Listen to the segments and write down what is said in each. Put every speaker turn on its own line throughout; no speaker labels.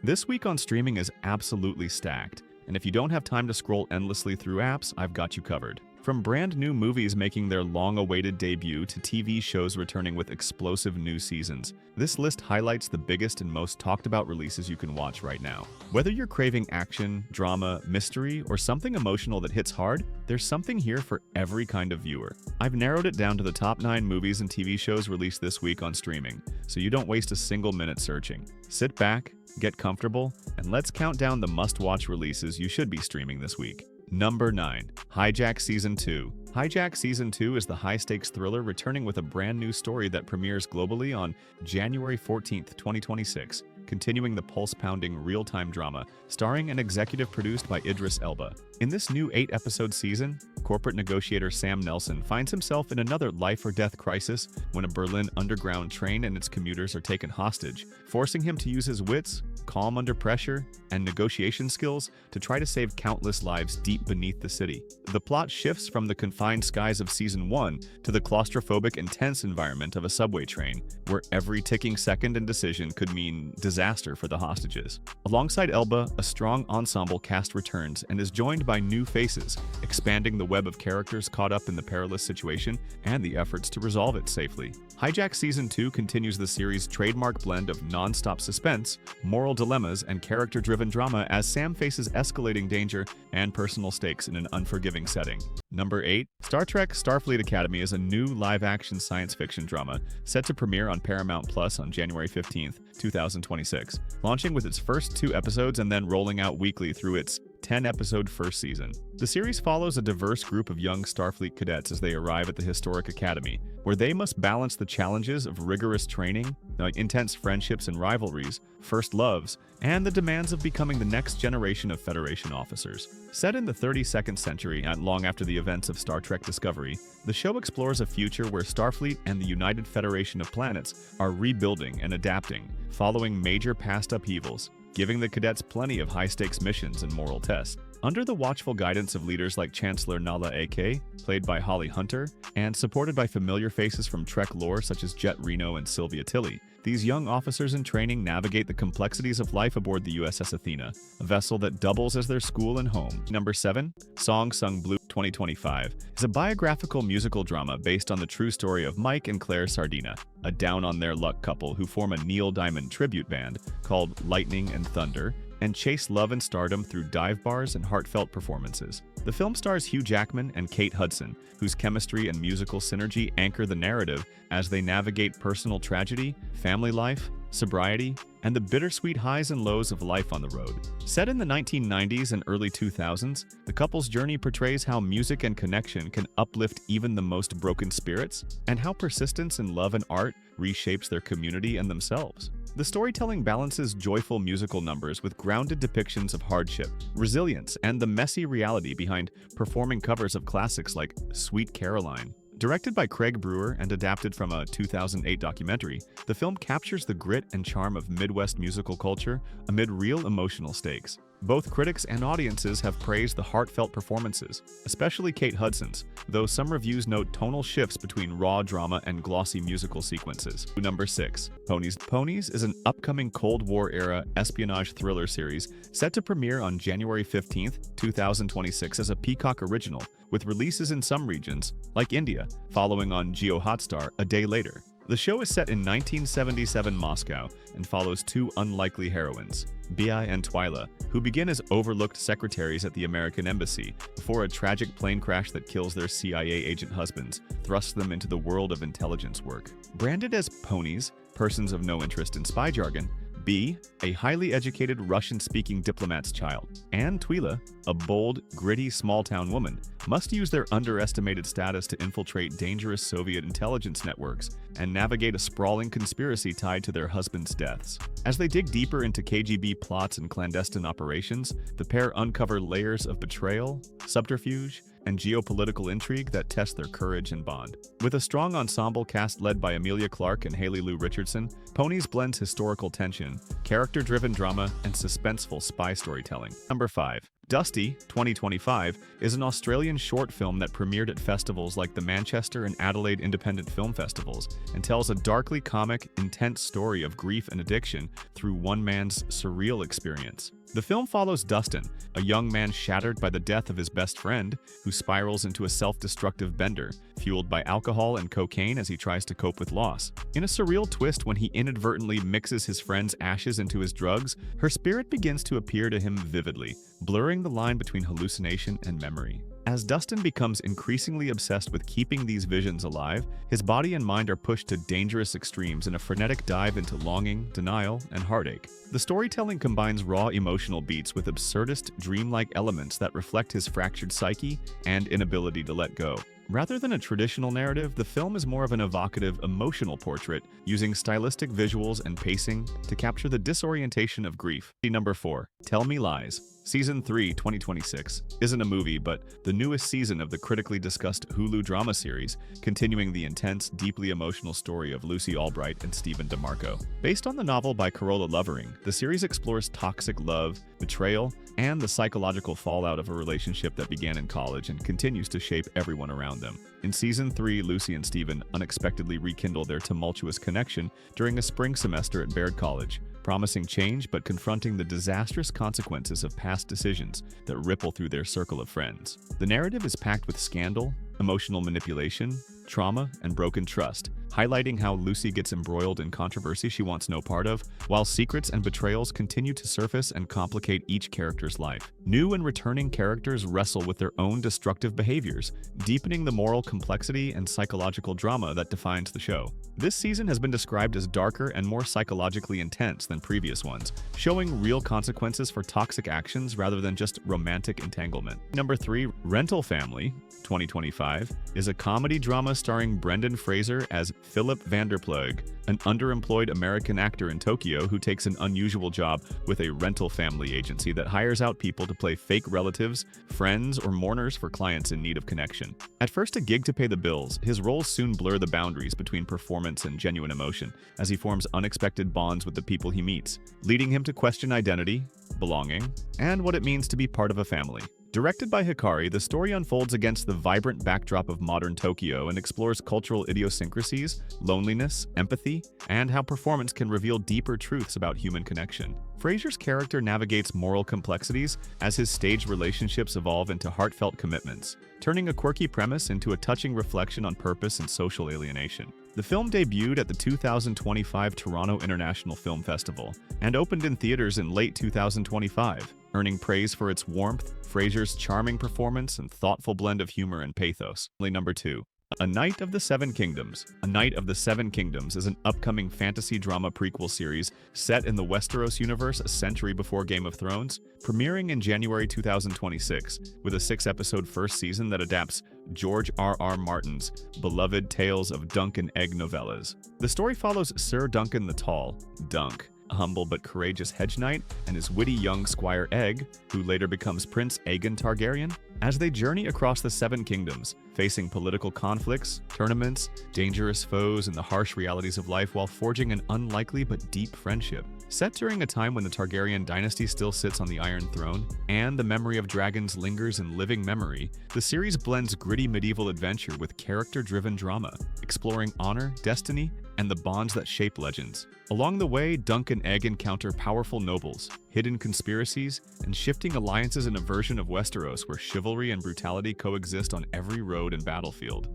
This week on streaming is absolutely stacked, and if you don't have time to scroll endlessly through apps, I've got you covered. From brand new movies making their long-awaited debut to TV shows returning with explosive new seasons, this list highlights the biggest and most talked-about releases you can watch right now. Whether you're craving action, drama, mystery, or something emotional that hits hard, there's something here for every kind of viewer. I've narrowed it down to the top 9 movies and TV shows released this week on streaming, so you don't waste a single minute searching. Sit back, get comfortable, and let's count down the must-watch releases you should be streaming this week. Number 9. Hijack Season 2. Hijack Season 2 is the high-stakes thriller returning with a brand new story that premieres globally on January 14, 2026, continuing the pulse-pounding real-time drama, starring and executive produced by Idris Elba. In this new 8-episode season, corporate negotiator Sam Nelson finds himself in another life-or-death crisis when a Berlin underground train and its commuters are taken hostage, forcing him to use his wits, calm under pressure, and negotiation skills to try to save countless lives deep beneath the city. The plot shifts from the confined skies of Season 1 to the claustrophobic, intense environment of a subway train, where every ticking second and decision could mean disaster for the hostages. Alongside Elba, a strong ensemble cast returns and is joined by new faces, expanding the web of characters caught up in the perilous situation and the efforts to resolve it safely. Hijack Season 2 continues the series' trademark blend of non-stop suspense, moral dilemmas, and character-driven drama as Sam faces escalating danger and personal stakes in an unforgiving setting. Number 8. Star Trek Starfleet Academy is a new live-action science fiction drama set to premiere on Paramount Plus on January 15, 2026, launching with its first 2 episodes and then rolling out weekly through its 10-episode first season. The series follows a diverse group of young Starfleet cadets as they arrive at the historic academy, where they must balance the challenges of rigorous training, intense friendships and rivalries, first loves, and the demands of becoming the next generation of Federation officers. Set in the 32nd century and long after the events of Star Trek Discovery, the show explores a future where Starfleet and the United Federation of Planets are rebuilding and adapting, following major past upheavals, giving the cadets plenty of high-stakes missions and moral tests. Under the watchful guidance of leaders like Chancellor Nala A.K., played by Holly Hunter, and supported by familiar faces from Trek lore such as Jet Reno and Sylvia Tilly, these young officers in training navigate the complexities of life aboard the USS Athena, a vessel that doubles as their school and home. Number 7. Song Sung Blue 2025 is a biographical musical drama based on the true story of Mike and Claire Sardina, a down-on-their-luck couple who form a Neil Diamond tribute band called Lightning and Thunder, and chase love and stardom through dive bars and heartfelt performances. The film stars Hugh Jackman and Kate Hudson, whose chemistry and musical synergy anchor the narrative as they navigate personal tragedy, family life, sobriety, and the bittersweet highs and lows of life on the road. Set in the 1990s and early 2000s, the couple's journey portrays how music and connection can uplift even the most broken spirits, and how persistence in love and art reshapes their community and themselves. The storytelling balances joyful musical numbers with grounded depictions of hardship, resilience, and the messy reality behind performing covers of classics like Sweet Caroline. Directed by Craig Brewer and adapted from a 2008 documentary, the film captures the grit and charm of Midwest musical culture amid real emotional stakes. Both critics and audiences have praised the heartfelt performances, especially Kate Hudson's, though some reviews note tonal shifts between raw drama and glossy musical sequences. Number 6. Ponies. Ponies is an upcoming Cold War-era espionage thriller series set to premiere on January 15, 2026 as a Peacock original, with releases in some regions, like India, following on Geo Hotstar a day later. The show is set in 1977 Moscow and follows 2 unlikely heroines, Bia and Twyla, who begin as overlooked secretaries at the American Embassy before a tragic plane crash that kills their CIA agent husbands thrusts them into the world of intelligence work. Branded as ponies, persons of no interest in spy jargon, B, a highly educated Russian-speaking diplomat's child, and Twyla, a bold, gritty, small-town woman, must use their underestimated status to infiltrate dangerous Soviet intelligence networks and navigate a sprawling conspiracy tied to their husbands' deaths. As they dig deeper into KGB plots and clandestine operations, the pair uncover layers of betrayal, subterfuge, and geopolitical intrigue that test their courage and bond. With a strong ensemble cast led by Emilia Clarke and Haley Lou Richardson, Ponies blends historical tension, character-driven drama, and suspenseful spy storytelling. Number 5. Dusty, 2025, is an Australian short film that premiered at festivals like the Manchester and Adelaide Independent Film Festivals and tells a darkly comic, intense story of grief and addiction through one man's surreal experience. The film follows Dustin, a young man shattered by the death of his best friend, who spirals into a self-destructive bender, fueled by alcohol and cocaine as he tries to cope with loss. In a surreal twist when he inadvertently mixes his friend's ashes into his drugs, her spirit begins to appear to him vividly, blurring the line between hallucination and memory. As Dustin becomes increasingly obsessed with keeping these visions alive, his body and mind are pushed to dangerous extremes in a frenetic dive into longing, denial, and heartache. The storytelling combines raw emotional beats with absurdist, dreamlike elements that reflect his fractured psyche and inability to let go. Rather than a traditional narrative, the film is more of an evocative, emotional portrait, using stylistic visuals and pacing to capture the disorientation of grief. Number 4. Tell Me Lies. Season 3, 2026, isn't a movie, but the newest season of the critically discussed Hulu drama series, continuing the intense, deeply emotional story of Lucy Albright and Stephen DeMarco. Based on the novel by Carola Lovering, the series explores toxic love, betrayal, and the psychological fallout of a relationship that began in college and continues to shape everyone around them. In Season 3, Lucy and Stephen unexpectedly rekindle their tumultuous connection during a spring semester at Baird College, promising change but confronting the disastrous consequences of past decisions that ripple through their circle of friends. The narrative is packed with scandal, emotional manipulation, trauma, and broken trust, highlighting how Lucy gets embroiled in controversy she wants no part of, while secrets and betrayals continue to surface and complicate each character's life. New and returning characters wrestle with their own destructive behaviors, deepening the moral complexity and psychological drama that defines the show. This season has been described as darker and more psychologically intense than previous ones, showing real consequences for toxic actions rather than just romantic entanglement. Number 3, Rental Family, 2025, is a comedy drama starring Brendan Fraser as Philip Vanderplug, an underemployed American actor in Tokyo who takes an unusual job with a rental family agency that hires out people to play fake relatives, friends, or mourners for clients in need of connection. At first a gig to pay the bills, his roles soon blur the boundaries between performance and genuine emotion as he forms unexpected bonds with the people he meets, leading him to question identity, belonging, and what it means to be part of a family. Directed by Hikari, the story unfolds against the vibrant backdrop of modern Tokyo and explores cultural idiosyncrasies, loneliness, empathy, and how performance can reveal deeper truths about human connection. Fraser's character navigates moral complexities as his staged relationships evolve into heartfelt commitments, turning a quirky premise into a touching reflection on purpose and social alienation. The film debuted at the 2025 Toronto International Film Festival and opened in theaters in late 2025, earning praise for its warmth, Fraser's charming performance, and thoughtful blend of humor and pathos. Number 2. A Knight of the Seven Kingdoms. A Knight of the Seven Kingdoms is an upcoming fantasy drama prequel series set in the Westeros universe a century before Game of Thrones, premiering in January 2026, with a 6-episode first season that adapts George R.R. Martin's beloved Tales of Dunk and Egg novellas. The story follows Sir Duncan the Tall, Dunk, a humble but courageous hedge knight, and his witty young squire Egg, who later becomes Prince Aegon Targaryen, as they journey across the Seven Kingdoms, facing political conflicts, tournaments, dangerous foes, and the harsh realities of life while forging an unlikely but deep friendship. Set during a time when the Targaryen dynasty still sits on the Iron Throne, and the memory of dragons lingers in living memory, the series blends gritty medieval adventure with character-driven drama, exploring honor, destiny, and the bonds that shape legends. Along the way, Dunk and Egg encounter powerful nobles, hidden conspiracies, and shifting alliances in a version of Westeros where chivalry and brutality coexist on every road and battlefield.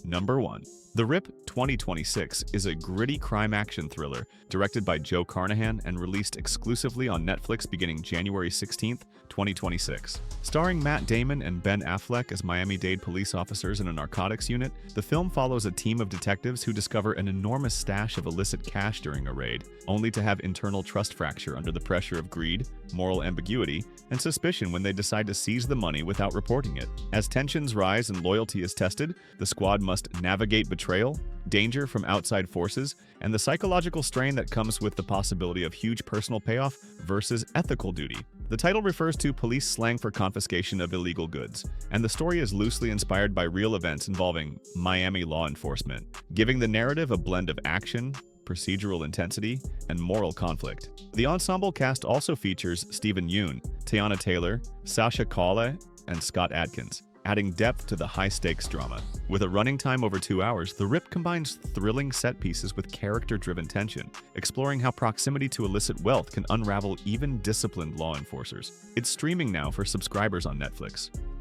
Number 1. The Rip 2026 is a gritty crime action thriller directed by Joe Carnahan and released exclusively on Netflix beginning January 16, 2026. Starring Matt Damon and Ben Affleck as Miami-Dade police officers in a narcotics unit, the film follows a team of detectives who discover an enormous stash of illicit cash during a raid, only to have internal trust fracture under the pressure of greed, moral ambiguity, and suspicion when they decide to seize the money without reporting it. As tensions rise and loyalty is tested, the squad must navigate betrayal, danger from outside forces, and the psychological strain that comes with the possibility of huge personal payoff versus ethical duty. The title refers to police slang for confiscation of illegal goods, and the story is loosely inspired by real events involving Miami law enforcement, giving the narrative a blend of action, procedural intensity, and moral conflict. The ensemble cast also features Stephen Yeun, Tiana Taylor, Sasha Calle, and Scott Adkins, adding depth to the high-stakes drama. With a running time over 2 hours, The Rip combines thrilling set pieces with character-driven tension, exploring how proximity to illicit wealth can unravel even disciplined law enforcers. It's streaming now for subscribers on Netflix.